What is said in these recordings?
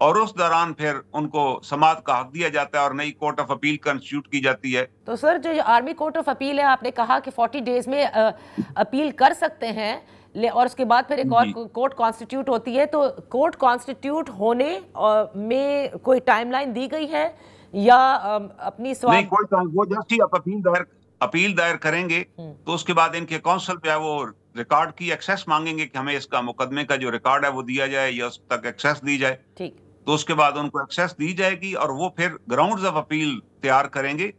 اور اس دوران پھر ان کو سماعت کا حق دیا جاتا ہے اور نئی کورٹ آف اپیل کنسٹیٹیوٹ کی جاتی ہے. تو سر جو آرمی کورٹ آف اپیل ہے، آپ نے کہا کہ 40 ڈیز میں اپیل کر سکتے ہیں، اور اس کے بعد پھر ایک اور کورٹ کانسٹیٹیوٹ ہوتی ہے. تو کورٹ کانسٹیٹیوٹ ہونے میں کوئی ٹائم لائن دی گئی ہے یا اپنی سوال؟ نہیں، کوئی وہ جیسے آپ اپیل دائر کریں گے تو اس کے بعد ان کے کونسل پہ وہ ریکارڈ کی ایکسیس مانگیں گے کہ ہمیں اس کا مقدمے کا جو ریکارڈ ہے وہ دیا جائے یا اس تک ایکسیس دی جائے. ٹھیک. تو اس کے بعد ان کو ایکسیس دی جائے گی اور وہ پھر گراؤنڈز آف اپیل تیار کریں گے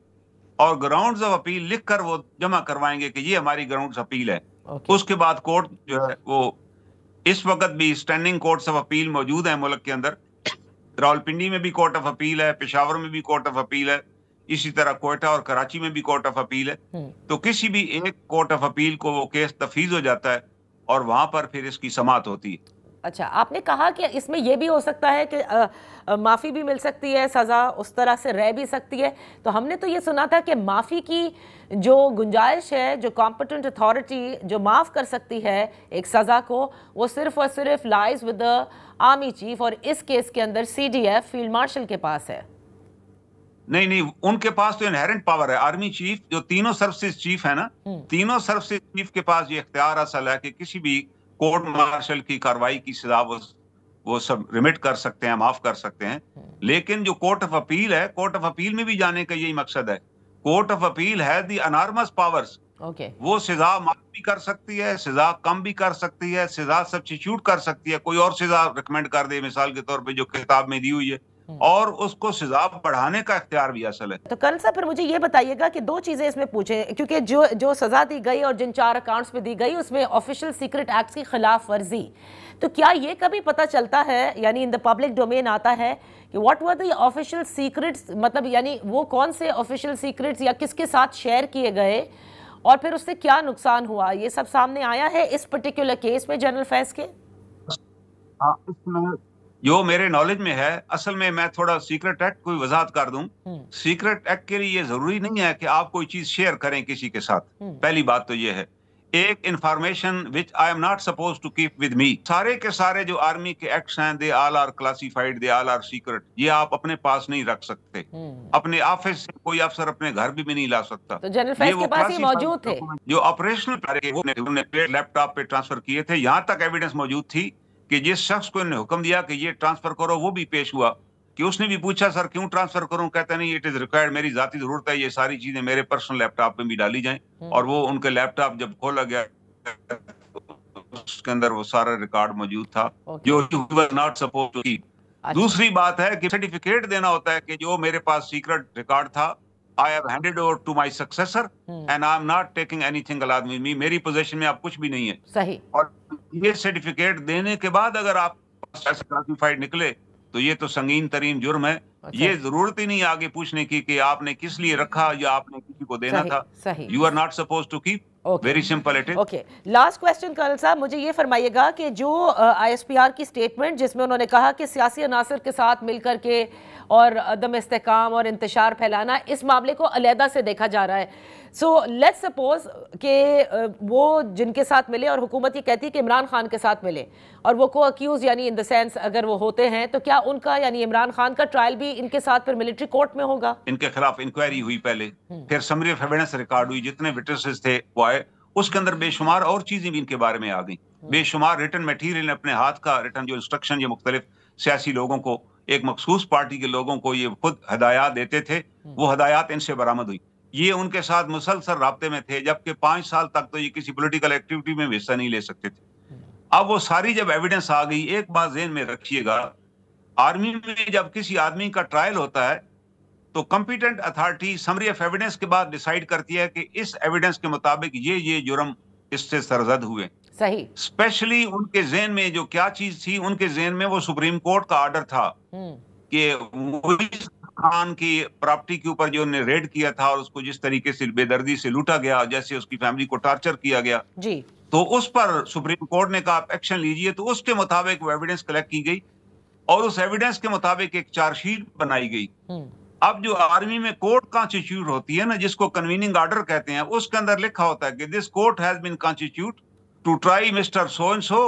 اور گراؤنڈز آف اپیل لکھ کر وہ جمع کروائیں گے کہ یہ ہماری گراؤنڈز اپیل ہے. اس کے بعد کورٹ جو ہے وہ اس وقت بھی اسٹینڈنگ کورٹس آف اپیل موجود ہیں ملک کے اندر. راولپنڈی میں بھی کورٹ آف اپیل ہے، پشاور میں بھی کورٹ آف اپیل ہے، اسی طرح کوئٹہ اور کراچی میں بھی کورٹ آف اپیل ہے. تو کسی بھی ایک کورٹ آف اپیل کو وہ کیس تفویض ہو جاتا ہے اور وہاں پر پھر اس کی سماعت ہوتی ہے. اچھا، آپ نے کہا کہ اس میں یہ بھی ہو سکتا ہے کہ معافی بھی مل سکتی ہے، سزا اس طرح سے رہ بھی سکتی ہے. تو ہم نے تو یہ سنا تھا کہ معافی کی جو گنجائش ہے، جو کمپیٹنٹ اتھارٹی جو معاف کر سکتی ہے ایک سزا کو، وہ صرف اور صرف lies with the army chief, اور اس کیس کے اندر CDF فیلڈ مارشل کے پاس ہے. نہیں، ان کے پاس تو انہیرنٹ پاور ہے. آرمی چیف جو تینوں سروسز چیف ہے نا، تینوں سروسز چیف کے پاس یہ اختیار اصل ہے کہ کسی بھی کورٹ مارشل کی کاروائی کی سزا وہ سب ریمٹ کر سکتے ہیں، معاف کر سکتے ہیں. لیکن جو کورٹ آف اپیل ہے، کورٹ آف اپیل میں بھی جانے کا یہی مقصد ہے. کورٹ آف اپیل ہے دی انارمس پاورز. وہ سزا معاف بھی کر سکتی ہے، سزا کم بھی کر سکتی ہے، سزا سبسٹیچیوٹ کر سکتی ہے، کوئی اور سزا ریکمینڈ کر دے مثال کے طور پہ جو کتاب میں دی ہوئی ہے، اور اس کو سزا بڑھانے کا اختیار بھی اصل ہے. تو کرنل صاحب پھر مجھے یہ بتائیے گا کہ دو چیزیں اس میں پوچھیں، کیونکہ جو سزا دی گئی اور جن 4 اکاؤنٹس پہ دی گئی اس میں آفیشل سیکرٹ ایکٹس کی خلاف ورزی، تو کیا یہ کبھی پتہ چلتا ہے، یعنی ان دا پبلک ڈومین آتا ہے کہ what were the official secrets, مطلب یعنی وہ کون سے آفیشل سیکرٹس یا کس کے ساتھ شیئر کیے گئے اور پھر اس سے کیا نقصان ہوا؟ یہ سب سامنے آیا ہے اس پرٹیکولر کیس میں جنرل فیض کے؟ اس میں جو میرے نالج میں ہے، اصل میں تھوڑا سیکرٹ ایکٹ کوئی وضاحت کر دوں. سیکرٹ ایکٹ کے لیے یہ ضروری نہیں ہے کہ آپ کوئی چیز شیئر کریں کسی کے ساتھ. پہلی بات تو یہ ہے. ایک information which I am not supposed to keep with me. سارے کے سارے جو آرمی کے ایکٹس ہیں they all are classified, they all are secret. یہ آپ اپنے پاس نہیں رکھ سکتے. اپنے آفس سے کوئی افسر اپنے گھر بھی نہیں لا سکتا. تو جنرل فیض کے پاس ہی موجود تھے جو آپریشنل وہ نے لیپ ٹاپ پہ ٹرانسفر کیے تھے. یہاں تک ایویڈنس موجود تھی کہ جس شخص کو انہوں نے حکم دیا کہ یہ ٹرانسفر کرو وہ بھی پیش ہوا کہ اس نے بھی پوچھا سر کیوں ٹرانسفر کروں؟ کہتا نہیں اٹ از ریکوائرڈ، میری ذاتی ضرورت ہے، یہ ساری چیزیں میرے پرسنل لیپ ٹاپ میں بھی ڈالی جائیں. اور وہ ان کے لیپ ٹاپ جب کھولا گیا اس کے اندر وہ سارا ریکارڈ موجود تھا جو ناٹ سپوز ٹو کیپ. دوسری بات ہے کہ سرٹیفکیٹ دینا ہوتا ہے کہ جو میرے پاس سیکرٹ ریکارڈ تھا I have handed over to my successor and I am not taking anything along with me. میری پوزیشن میں اب کچھ بھی نہیں ہے. صحیح. اور یہ سرٹیفکیٹ دینے کے بعد اگر آپ کلاسیفائڈ نکلے تو یہ تو سنگین ترین جرم ہے. یہ ضرورت ہی نہیں آگے پوچھنے کی کہ آپ نے کس لیے رکھا یا آپ نے کسی کو دینا تھا. You are not supposed to keep. Very simple it is. Okay. Last question colonel صاحب، مجھے یہ فرمائیے گا کہ جو ISPR کی سٹیٹمنٹ جس میں انہوں نے کہا کہ سیاسی عناصر کے ساتھ مل کر کے اور عدم استحکام اور انتشار پھیلانا، اس معاملے کو علیحدہ سے دیکھا جا رہا ہے. سو لیٹس سپوز کہ وہ جن کے ساتھ ملے اور حکومت یہ کہتی ہے کہ عمران خان کے ساتھ ملے اور وہ کو اکیوز یعنی ان دا سینس اگر وہ ہوتے ہیں، تو کیا ان کا یعنی عمران خان کا ٹرائل بھی ان کے ساتھ پھر ملٹری کورٹ میں ہوگا؟ ان کے خلاف انکوائری ہوئی پہلے، پھر سمری آف ایویڈنس ریکارڈ ہوئی، جتنے وٹنسز تھے وہ آئے، اس کے اندر بے شمار اور چیزیں بھی ان کے بارے میں آ گئیں. بے شمار ریٹن میٹیریل اپنے ہاتھ کا ریٹن جو انسٹرکشن یہ مختلف سیاسی لوگوں کو، ایک مخصوص پارٹی کے لوگوں کو یہ خود ہدایات دیتے تھے، وہ ہدایات ان سے برآمد ہوئی. یہ ان کے ساتھ مسلسل رابطے میں تھے، جبکہ 5 سال تک تو یہ کسی پولیٹیکل ایکٹیویٹی میں حصہ نہیں لے سکتے تھے. اب وہ ساری جب ایویڈنس آ گئی، ایک بات ذہن میں رکھیے گا، آرمی میں جب کسی آدمی کا ٹرائل ہوتا ہے تو competent authority summary of evidence کے بعد ڈیسائیڈ کرتی ہے کہ اس ایویڈنس کے مطابق یہ جرم اس سے سرزد ہوئے. صحیح. اسپیشلی ان کے ذہن میں جو کیا چیز تھی، ان کے ذہن میں وہ سپریم کورٹ کا آرڈر تھا کہ خان کی پراپرٹی کے اوپر جو انہوں نے ریڈ کیا تھا اور اس کو جس طریقے سے بے دردی سے لوٹا گیا، جیسے اس کی فیملی کو ٹارچر کیا گیا، جی، تو اس پر سپریم کورٹ نے کہا آپ ایکشن لیجئے. تو اس کے مطابق وہ ایویڈنس کلیکٹ کی گئی اور اس ایویڈنس کے مطابق ایک چارج شیٹ بنائی گئی. اب جو آرمی میں کورٹ کانسٹیٹیوٹ ہوتی ہے نا، جس کو کنویننگ آرڈر کہتے ہیں، اس کے اندر لکھا ہوتا ہے کہ this court has been constituted to try mister so and so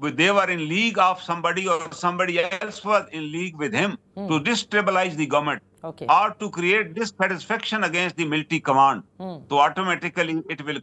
they were in league of somebody or somebody else was in league with him to destabilize the government or to create dissatisfaction against the military command, so automatically it will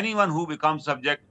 anyone who becomes subject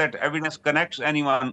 that evidence connects anyone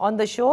on the show।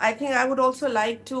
I think I would also like to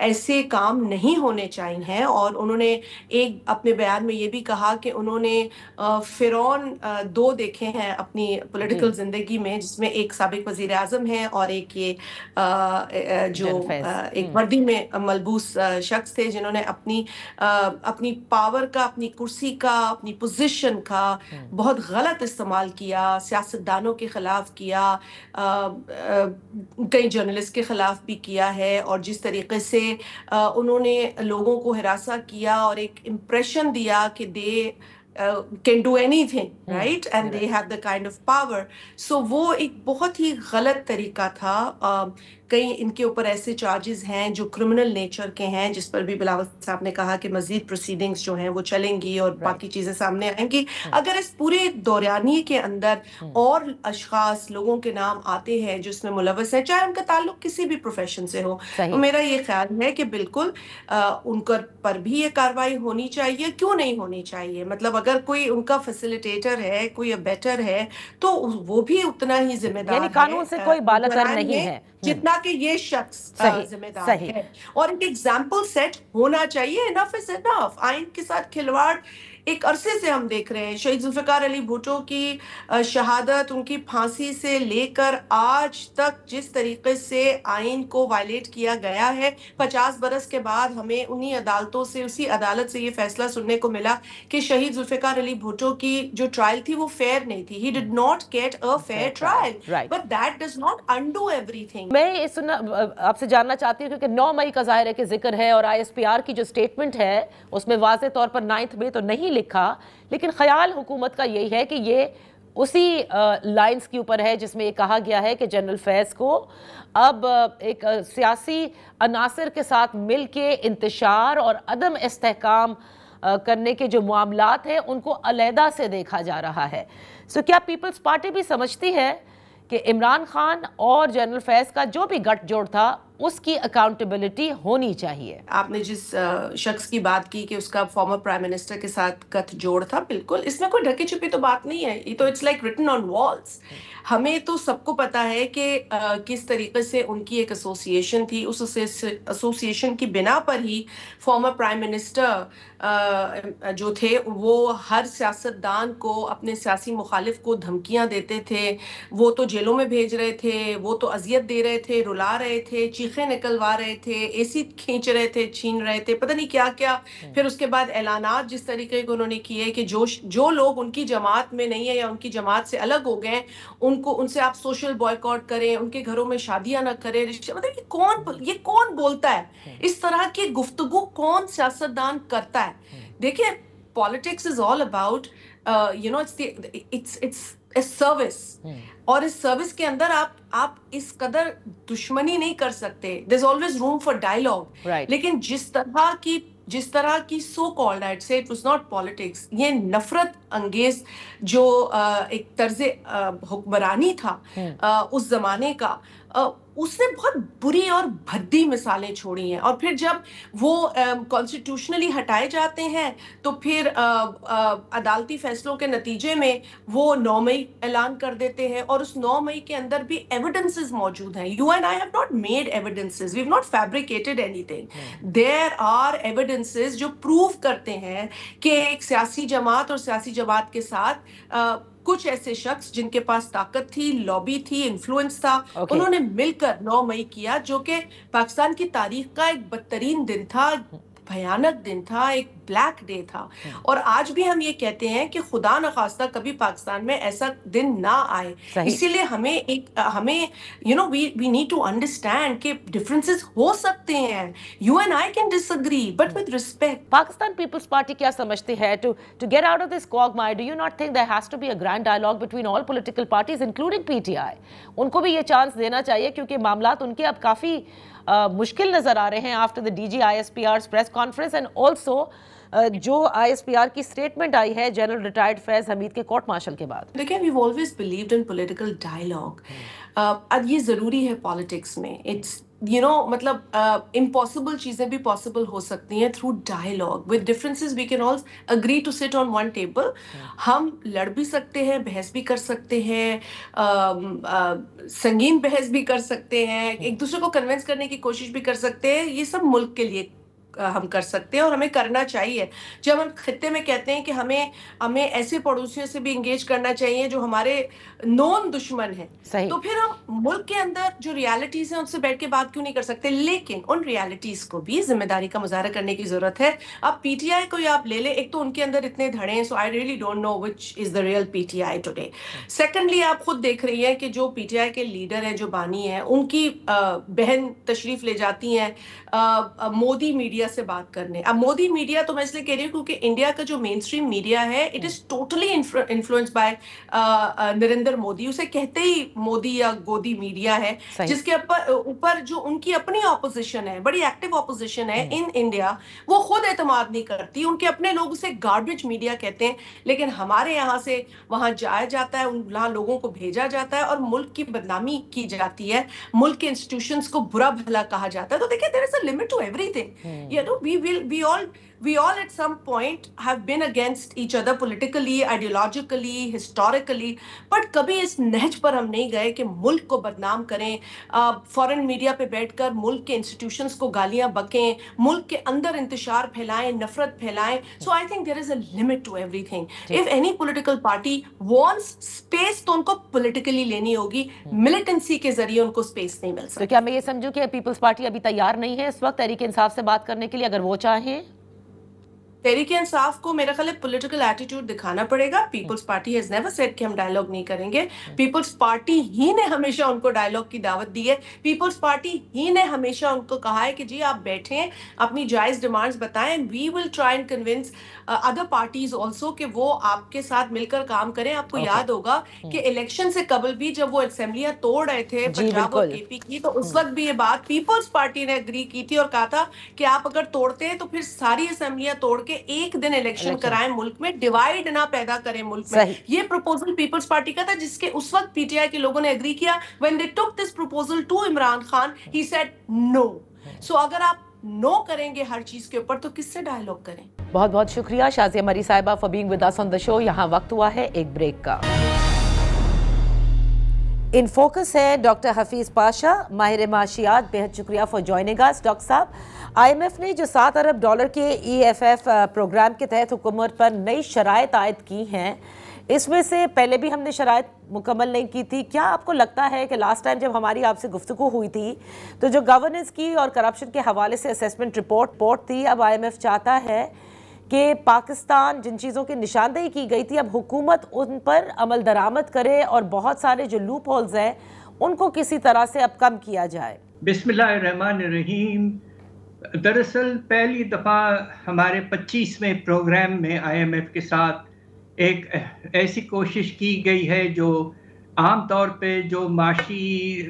ایسے کام نہیں ہونے چاہیے. اور انہوں نے ایک اپنے بیان میں یہ بھی کہا کہ انہوں نے فرعون 2 دیکھے ہیں اپنی پولیٹیکل زندگی میں, جس میں ایک سابق وزیر اعظم ہے اور ایک یہ جو ایک وردی میں ملبوس شخص تھے, جنہوں نے اپنی پاور کا, اپنی کرسی کا, اپنی پوزیشن کا بہت غلط استعمال کیا, سیاستدانوں کے خلاف کیا, کئی جرنلسٹ کے خلاف بھی کیا ہے, اور جس طریقے سے انہوں نے لوگوں کو ہراساں کیا اور ایک امپریشن دیا کہ دے can do anything, right? And they have the kind of power. So وہ ایک بہت ہی غلط طریقہ تھا. کئی ان کے اوپر ایسے چارجز ہیں جو کرمنل نیچر کے ہیں, جس پر بھی بلاول صاحب نے کہا کہ مزید پروسیڈنگز جو ہیں وہ چلیں گی اور باقی چیزیں سامنے آئیں گی. اگر اس پورے دورانیے کے اندر اور اشخاص, لوگوں کے نام آتے ہیں جو اس میں ملوث ہیں, چاہے ان کا تعلق کسی بھی پروفیشن سے ہو, تو میرا یہ خیال ہے کہ بالکل ان پر بھی یہ کارروائی ہونی چاہیے. کیوں نہیں ہونی چاہیے؟ مطلب اگر کوئی ان کا فیسیلیٹیٹر ہے, کوئی ابیٹر ہے, تو وہ بھی اتنا ہی ذمہ دار ہے, یعنی قانون سے کوئی بالاتر نہیں ہے جتنا کہ یہ شخص ذمہ دار ہے. اور ایک ایگزامپل سیٹ ہونا چاہیے. انف از انف. آئین کے ساتھ کھلواڑ ایک عرصے سے ہم دیکھ رہے ہیں. شہید ذوالفقار علی بھٹو کی شہادت, ان کی پھانسی سے لے کر آج تک جس طریقے سے آئین کو وائلیٹ کیا گیا ہے, 50 برس کے بعد ہمیں انہی عدالتوں سے, اسی عدالت سے یہ فیصلہ سننے کو ملا کہ شہید ذوالفقار علی بھٹو کی جو ٹرائل تھی وہ فیئر نہیں تھی. He did not get a fair trial. But that does not undo everything. میں آپ سے جاننا چاہتی ہوں کیونکہ 9 مئی کا ظاہر ہے کہ ذکر ہے, اور ISPR کی جو سٹیٹمنٹ ہے اس میں واضح طور پر 9 مئی تو نہیں لکھا, لیکن خیال حکومت کا یہی ہے کہ یہ اسی لائنز کے اوپر ہے جس میں یہ کہا گیا ہے کہ جنرل فیض کو اب ایک سیاسی عناصر کے ساتھ مل کے انتشار اور عدم استحکام کرنے کے جو معاملات ہیں ان کو علیحدہ سے دیکھا جا رہا ہے. سو کیا پیپلز پارٹی بھی سمجھتی ہے کہ عمران خان اور جنرل فیض کا جو بھی گٹھ جوڑ تھا اس کی اکاؤنٹیبلٹی ہونی چاہیے؟ آپ نے جس شخص کی بات کی کہ اس کا فارمر پرائم منسٹر کے ساتھ گٹھ جوڑ تھا, بالکل اس میں کوئی ڈھکی چھپی تو بات نہیں ہے. یہ تو it's like written on walls. ہمیں تو سب کو پتا ہے کہ کس طریقے سے ان کی ایک ایسوسیشن تھی. اس ایسوسیشن کی بنا پر ہی فارمر پرائم منسٹر جو تھے وہ ہر سیاستدان کو, اپنے سیاسی مخالف کو دھمکیاں دیتے تھے. وہ تو جیلوں میں بھیج رہے تھے, وہ تو اذیت دے رہے تھے, رلا رہے تھے, چیخیں نکلوا رہے تھے, اے سی کھینچ رہے تھے, چھین رہے تھے, پتہ نہیں کیا کیا. پھر اس کے بعد اعلانات جس طریقے کے انہوں نے کیے کہ جو لوگ ان کی جماعت میں نہیں ہے یا ان کی جماعت سے الگ ہو گئے, ان سے آپ سوشل بوائیکاٹ کریں, ان کے گھروں میں شادیاں نہ کریں. مطلب یہ کون بولتا ہے اس طرح کی گفتگو؟ کون سیاستدان کرتا ہے؟ دیکھیں, politics is all about its service, اور اس سروس کے اندر آپ اس قدر دشمنی نہیں کر سکتے. there's always room for dialogue. لیکن جس طرح کی so called, I'd say it was not politics, یہ نفرت انگیز جو ایک طرز حکمرانی تھا اس زمانے کا, اس نے بہت بری اور بھدی مثالیں چھوڑی ہیں. اور پھر جب وہ کانسٹیٹیوشنلی ہٹائے جاتے ہیں تو پھر عدالتی فیصلوں کے نتیجے میں وہ 9 مئی اعلان کر دیتے ہیں, اور اس 9 مئی کے اندر بھی ایویڈنسز موجود ہیں. You and I have not made evidences, we've not fabricated anything. There are evidences جو پروف کرتے ہیں کہ ایک سیاسی جماعت اور سیاسی جماعت کے ساتھ کچھ ایسے شخص جن کے پاس طاقت تھی, لابی تھی, انفلوئنس تھا, انہوں نے مل کر 9 مئی کیا, جو کہ پاکستان کی تاریخ کا ایک بدترین دن تھا, بھیانک دن تھا, ایک بلیک ڈے تھا. اور آج بھی ہم یہ کہتے ہیں کہ خدا نخواستہ کبھی پاکستان میں ایسا دن نہ آئے. اسی لیے ہمیں we need to understand کہ ڈفرینسز ہو سکتے ہیں. You and I can disagree, but with respect. Pakistan Peoples Party کیا سمجھتی ہے to get out of this quagmire? Do you not think there has to be a grand dialogue between all political parties including PTI? ان کو بھی یہ chance دینا چاہیے کیونکہ معاملات ان کے اب کافی مشکل نظر آ رہے ہیں after the DG ISPR's press conference, and also جو ISPR کی سٹیٹمنٹ آئی ہے جنرل ریٹائرڈ فیض حمید کے کورٹ مارشل کے بعد. دیکھیں, we've always believed in political dialogue. اب یہ ضروری ہے پالیٹکس میں. اٹس مطلب امپاسبل چیزیں بھی پاسبل ہو سکتی ہیں through dialogue. With differences we can all agree to sit on one table. ہم لڑ بھی سکتے ہیں, بحث بھی کر سکتے ہیں, سنگین بحث بھی کر سکتے ہیں, ایک دوسرے کو کنونس کرنے کی کوشش بھی کر سکتے ہیں. یہ سب ملک کے لیے ہم کر سکتے ہیں اور ہمیں کرنا چاہیے. جب ہم خطے میں کہتے ہیں کہ ہمیں ایسے پڑوسیوں سے بھی انگیج کرنا چاہیے جو ہمارے نون دشمن ہیں, تو پھر ہم ملک کے اندر جو ریالٹیز ہیں ان سے بیٹھ کے بات کیوں نہیں کر سکتے؟ لیکن ان ریالٹیز کو بھی ذمہ داری کا مظاہرہ کرنے کی ضرورت ہے. اب پی ٹی آئی کو آپ لے لیں, ایک تو ان کے اندر اتنے دھڑے ہیں, so I really don't know which is the real P T I today. Secondly, آپ خود دیکھ رہی ہیں کہ جو پی ٹی آئی کے لیڈر ہیں, جو بانی ہیں, ان کی بہن تشریف لے جاتی ہیں مودی میڈیا سے بات کرنے. اب مودی میڈیا تو میں اس لیے کہہ رہی ہوں کیونکہ انڈیا کا جو مین اسٹریم میڈیا ہے, it is totally influence by Narendra Modi. اسے کہتے ہی مودی یا گودی میڈیا ہے, جس کے اوپر جو ان کی اپنی اپوزیشن ہے, بڑی ایکٹیو اپوزیشن ہے ان انڈیا, وہ خود اعتماد نہیں کرتی. ان کے اپنے لوگ اسے گاربیج میڈیا کہتے ہیں. لیکن ہمارے یہاں سے وہاں جایا جاتا ہے, وہاں لوگوں کو بھیجا جاتا ہے اور ملک کی بدنامی کی جاتی ہے, ملک کے انسٹیٹیوشنز کو برا بھلا کہا جاتا ہے. تو دیکھیں, there is a limit to everything. We all at some point have been against each other politically, ideologically, historically, but کبھی اس نہج پر ہم نہیں گئے کہ ملک کو بدنام کریں, فورن میڈیا پہ بیٹھ کر ملک کے انسٹیٹیوشنز کو گالیاں بکیں, ملک کے اندر انتشار پھیلائیں, نفرت پھیلائیں. So I think there is a limit to everything. If any political party wants space تو ان کو politically لینی ہوگی, militancy کے ذریعے ان کو space نہیں مل سکتی. تو کیا میں یہ سمجھوں کہ پیپلز پارٹی ابھی تیار نہیں ہے اس وقت تحریک انصاف سے بات کرنے کے لیے؟ اگر وہ چاہیں تحریک انصاف کو میرا خیال ہے پولیٹیکل ایٹیٹیوڈ دکھانا پڑے گا. Peoples Party has never said کہ ہم ڈائلاگ نہیں کریں گے. پیپلز پارٹی ہی نے ہمیشہ ان کو ڈائلاگ کی دعوت دی ہے. پیپلز پارٹی ہی نے ہمیشہ ان کو کہا ہے کہ جی آپ بیٹھیں, اپنی جائز ڈیمانڈز بتائیں, we will try and convince other parties also کہ وہ آپ کے ساتھ مل کر کام کریں. آپ کو یاد ہوگا کہ الیکشن سے قبل بھی جب وہ اسمبلیاں توڑ رہے تھے پنجاب اور اے پی کی, تو اس وقت بھی یہ بات پیپلز پارٹی نے اگری کی تھی اور کہا تھا کہ آپ اگر توڑتے ہیں تو پھر ساری اسمبلیاں توڑ کے ایک دن الیکشن کرائیں ملک میں, ڈیوائیڈ نہ پیدا کریں ملک میں. یہ پروپوزل پیپلز پارٹی کا تھا جس کے اس وقت پی ٹی آئی کے لوگوں نے اگری کیا. when they took this proposal to Imran Khan, he said no. so اگر آپ نو کریں گے ہر چیز کے اوپر تو کس سے ڈائلاگ کریں؟ بہت بہت شکریہ شازیہ مری صاحبہ for being with us on the show. یہاں وقت ہوا ہے ایک بریک کا. ان فوکس ہے ڈاکٹر حفیظ پاشا, ماہر معاشیات. بہت شکریہ فار جوائننگ اس ڈاکٹر صاحب. آئی ایم ایف نے جو $7 ارب کے EFF پروگرام کے تحت حکومت پر نئی شرائط عائد کی ہیں, اس میں سے پہلے بھی ہم نے شرائط مکمل نہیں کی تھی. کیا آپ کو لگتا ہے کہ لاسٹ ٹائم جب ہماری آپ سے گفتگو ہوئی تھی تو جو گورننس کی اور کرپشن کے حوالے سے اسیسمنٹ رپورٹ تھی, اب آئی ایم ایف چاہتا ہے کہ پاکستان جن چیزوں کی نشاندہی کی گئی تھی اب حکومت ان پر عمل درآمد کرے اور بہت سارے جو لوپ ہولز ہیں ان کو کسی طرح سے اب کم کیا جائے. بسم اللہ الرحمن الرحیم. دراصل پہلی دفعہ ہمارے 25ویں پروگرام میں آئی ایم ایف کے ساتھ ایک ایسی کوشش کی گئی ہے جو عام طور پہ جو معاشی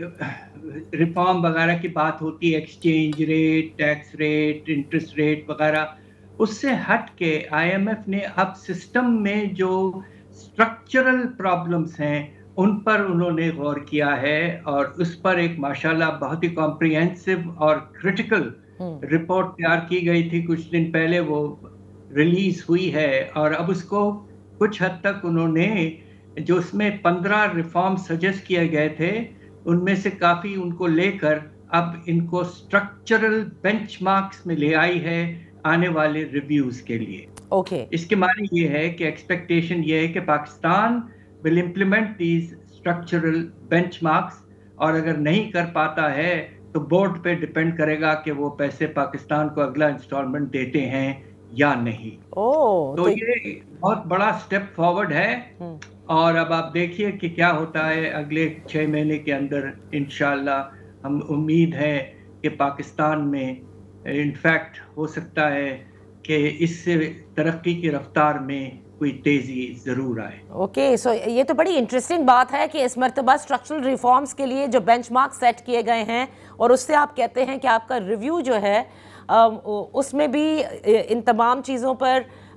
ریفارم وغیرہ کی بات ہوتی ہے, exchange rate, tax rate, interest rate وغیرہ, اس سے ہٹ کے آئی ایم ایف نے اب سسٹم میں جو اسٹرکچرل پرابلمس ہیں ان پر انہوں نے غور کیا ہے اور اس پر ایک ماشاءاللہ بہت ہی کمپریہنسو اور کرٹیکل رپورٹ تیار کی گئی تھی. کچھ دن پہلے وہ ریلیز ہوئی ہے اور اب اس کو کچھ حد تک انہوں نے جو اس میں 15 ریفارم سجیسٹ کیے گئے تھے ان میں سے کافی ان کو لے کر اب ان کو اسٹرکچرل بینچ مارکس میں لے آئی ہے آنے والے ریویوز کے لیے. اس کے معنی یہ ہے کہ ایکسپیکٹیشن یہ ہے کہ Pakistan will implement these structural benchmarks, اور اگر نہیں کر پاتا ہے تو بورڈ پہ ڈیپینڈ کرے گا کہ وہ پیسے پاکستان کو اگلا انسٹالمنٹ دیتے ہیں یا نہیں. تو یہ بہت بڑا سٹیپ فارورڈ ہے اور اب آپ دیکھیے کہ کیا ہوتا ہے اگلے 6 مہینے کے اندر. انشاءاللہ ہم امید ہے کہ پاکستان میں انفیکٹ ہو سکتا ہے کہ اس سے ترقی کی رفتار میں کوئی تیزی ضرور آئے. سو یہ تو بڑی انٹرسٹنگ بات ہے کہ اس مرتبہ اسٹرکچرل ریفارمز کے لیے جو بینچ مارک سیٹ کیے گئے ہیں اور اس سے آپ کہتے ہیں کہ آپ کا ریویو جو ہے اس میں بھی ان تمام چیزوں پر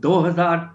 2000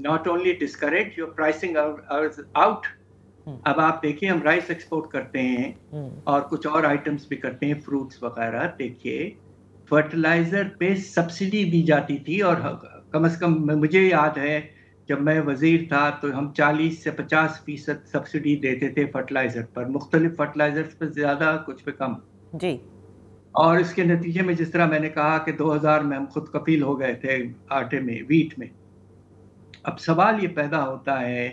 not only discourage your pricing out. اب آپ دیکھیے ہم رائس ایکسپورٹ کرتے ہیں اور کچھ اور آئٹمس بھی کرتے ہیں, فروٹس وغیرہ. دیکھیے فرٹیلائزر پہ سبسڈی دی جاتی تھی, اور کم از کم مجھے یاد ہے جب میں وزیر تھا تو ہم 40 سے 50% سبسڈی دیتے تھے فرٹیلائزر پر, مختلف فرٹیلائزر پہ زیادہ کچھ پہ کم. جی. اور اس کے نتیجے میں جس طرح میں نے کہا کہ 2000 میں ہم خود کفیل ہو گئے تھے آٹے میں, ویٹ میں. اب سوال یہ پیدا ہوتا ہے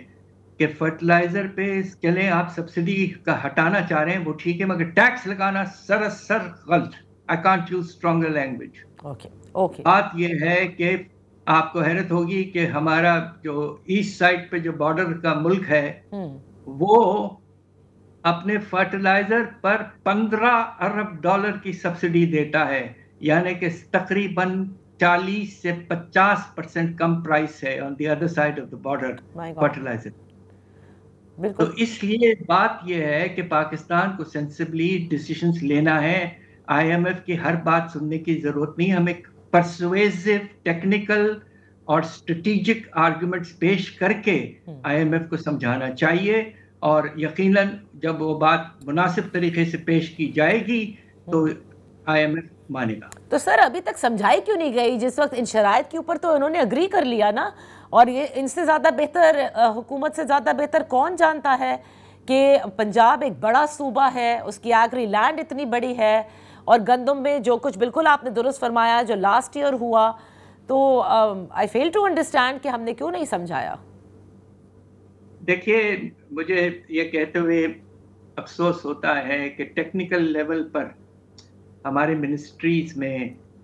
کہ فرٹیلائزر پہ چلیں آپ سبسڈی کا ہٹانا چاہ رہے ہیں وہ ٹھیک ہے, مگر ٹیکس لگانا سراسر غلط. I can't use stronger language. Okay. بات یہ ہے کہ آپ کو حیرت ہوگی کہ ہمارا جو ایسٹ سائڈ پہ جو بارڈر کا ملک ہے وہ اپنے فرٹیلائزر پر $15 ارب کی سبسڈی دیتا ہے, یعنی کہ تقریباً 40 سے 50% کم پرائس ہے on the other side of the border fertiliser. تو اس لیے بات یہ ہے کہ پاکستان کو سینسبلی ڈیسیشنز لینا ہے. آئی ایم ایف کی ہر بات سننے کی ضرورت نہیں, ہمیں پرسویزو ٹیکنیکل اور اسٹریٹجک آرگومنٹس پیش کر کے آئی ایم ایف کو سمجھانا چاہیے, اور یقیناً جب وہ بات مناسب طریقے سے پیش کی جائے گی تو آئی ایم ایف مانے گا. تو سر ابھی تک سمجھائی کیوں نہیں گئی؟ جس وقت ان شرائط کے اوپر تو انہوں نے اگری کر لیا نا, اور یہ ان سے زیادہ بہتر, حکومت سے زیادہ بہتر کون جانتا ہے کہ پنجاب ایک بڑا صوبہ ہے, اس کی ایگری لینڈ اتنی بڑی ہے, اور گندم میں جو کچھ بالکل آپ نے درست فرمایا جو لاسٹ ایئر ہوا, تو آئی فیل ٹو انڈرسٹینڈ کہ ہم نے کیوں نہیں سمجھایا. دیکھیے مجھے یہ کہتے ہوئے افسوس ہوتا ہے کہ ٹیکنیکل لیول پر ہمارے منسٹریز میں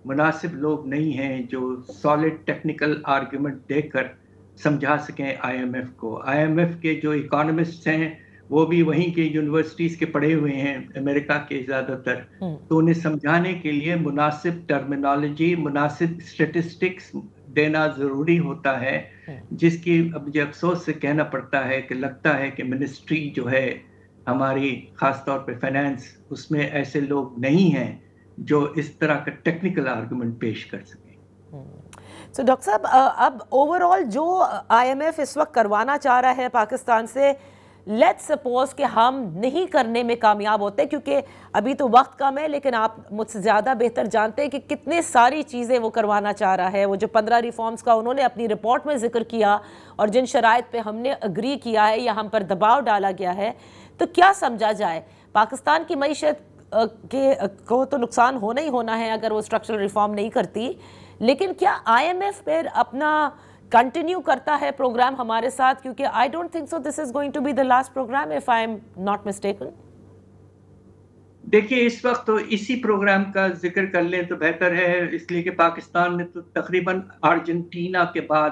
مناسب لوگ نہیں ہیں جو سالڈ ٹیکنیکل آرگومنٹ دے کر سمجھا سکیں آئی ایم ایف کو. آئی ایم ایف کے جو اکانومسٹ ہیں وہ بھی وہیں کے یونیورسٹیز کے پڑھے ہوئے ہیں, امریکہ کے زیادہ تر, تو انہیں سمجھانے کے لیے مناسب ٹرمینالوجی, مناسب اسٹیٹسٹکس دینا ضروری ہوتا ہے, جس کی اب مجھے افسوس سے کہنا پڑتا ہے کہ لگتا ہے کہ منسٹری جو ہے ہماری, خاص طور پہ فائنانس, اس میں ایسے لوگ نہیں ہیں جو اس طرح کا ٹیکنیکل آرگومنٹ پیش کر سکیں. تو ڈاکٹر صاحب اب اوور آل جو آئی ایم ایف اس وقت کروانا چاہ رہا ہے پاکستان سے, لیٹس سپوز کہ ہم نہیں کرنے میں کامیاب ہوتے, کیونکہ ابھی تو وقت کم ہے, لیکن آپ مجھ سے زیادہ بہتر جانتے ہیں کہ کتنے ساری چیزیں وہ کروانا چاہ رہا ہے. وہ جو 15 ریفارمز کا انہوں نے اپنی رپورٹ میں ذکر کیا, اور جن شرائط پہ ہم نے اگری کیا ہے یا ہم پر دباؤ ڈالا گیا ہے, تو کیا سمجھا جائے؟ پاکستان کی معیشت کو تو نقصان ہونا ہی ہونا ہے اگر وہ اسٹرکچرل ریفارم نہیں کرتی, لیکن کیا آئی ایم ایف پھر اپنا کنٹینیو کرتا ہے پروگرام ہمارے ساتھ؟ کیونکہ I don't think so this is going to be the last programme if I'm not ناٹ مسٹیکن. دیکھیے اس وقت تو اسی پروگرام کا ذکر کر لیں تو بہتر ہے, اس لیے کہ پاکستان نے تو تقریباً ارجنٹینا کے بعد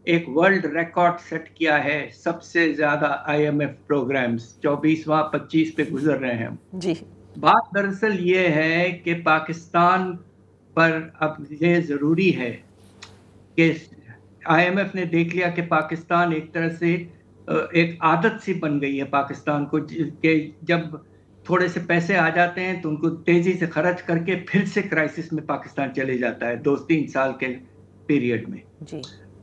ایک ورلڈ ریکارڈ سیٹ کیا ہے, سب سے زیادہ آئی ایم ایف پروگرامز 24واں 25 پہ گزر رہے ہیں. جی, بات دراصل یہ ہے کہ پاکستان پر اب یہ ضروری ہے کہ آئی ایم ایف نے دیکھ لیا کہ پاکستان ایک طرح سے ایک عادت سی بن گئی ہے پاکستان کو, کہ جب تھوڑے سے پیسے آ جاتے ہیں تو ان کو تیزی سے خرچ کر کے پھر سے کرائسس میں پاکستان چلے جاتا ہے 2-3 سال کے پیریڈ میں. جی,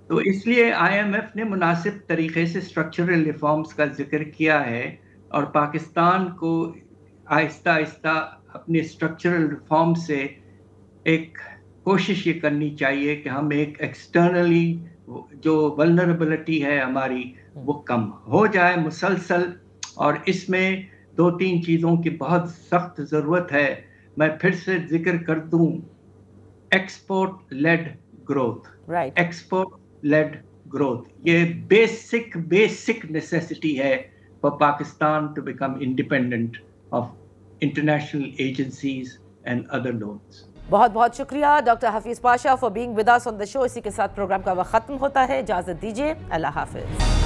تو اس لیے آئی ایم ایف نے مناسب طریقے سے اسٹرکچرل ریفارمز کا ذکر کیا ہے, اور پاکستان کو آہستہ آہستہ اپنے اسٹرکچرل ریفارم سے ایک کوشش یہ کرنی چاہیے کہ ہم ایک ایکسٹرنلی جو ولنریبلٹی ہے ہماری وہ کم ہو جائے مسلسل, اور اس میں 2-3 چیزوں کی بہت سخت ضرورت ہے. میں پھر سے ذکر کر دوں, export led growth, export led growth, یہ بیسک نیسیسٹی ہے for Pakistan to become independent of international agencies and other loans. بہت بہت شکریہ doctor Hafeez Pasha for being with us on the show. اسی کے ساتھ پروگرام کا وقت ختم ہوتا ہے, اجازت دیجیے, اللہ حافظ.